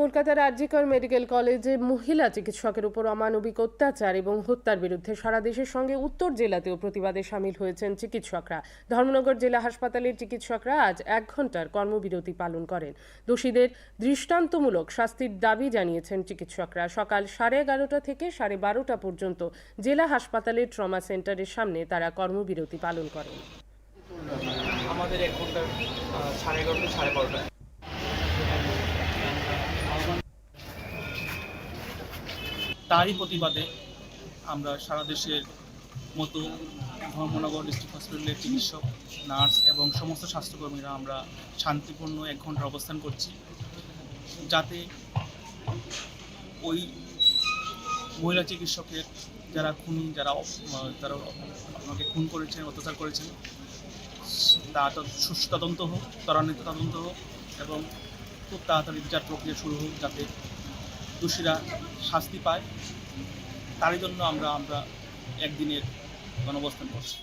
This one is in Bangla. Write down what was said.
কলকাতার আর.জি.কর মেডিকেল কলেজে মহিলা চিকিৎসকের উপর অমানবিক অত্যাচার এবং হত্যার বিরুদ্ধে সারা দেশের সঙ্গে উত্তর জেলাতেও প্রতিবাদে সামিল হয়েছেন চিকিৎসকরা। ধর্মনগর জেলা হাসপাতালের চিকিৎসকরা আজ 1 ঘন্টার কর্মবিরতি পালন করেন। দোষীদের দৃষ্টান্তমূলক শাস্তির দাবি জানিয়েছেন চিকিৎসকরা। সকাল 11:30 থেকে 12:30 পর্যন্ত জেলা হাসপাতালের ট্রমা সেন্টারের সামনে তারা কর্মবিরতি পালন করেন। আমাদের 1 ঘন্টা 11:30 থেকে 12:30। তারই প্রতিবাদে আমরা সারা দেশের মতো ধর্মনগর ডিস্ট্রিক্ট হসপিটালের চিকিৎসক, নার্স এবং সমস্ত স্বাস্থ্যকর্মীরা আমরা শান্তিপূর্ণ 1 ঘন্টা অবস্থান করছি, যাতে ওই মহিলা চিকিৎসকের যারা খুনি, যারা আপনাকে খুন করেছেন, অত্যাচার করেছেন, তা সুষ্ঠু তদন্ত হোক, ত্বরান্বিত তদন্ত হোক এবং খুব তাড়াতাড়ি বিচার প্রক্রিয়া শুরু হোক, যাতে দোষীরা শাস্তি পায়। তারই জন্য আমরা একদিনের গণঅবস্থান করছি।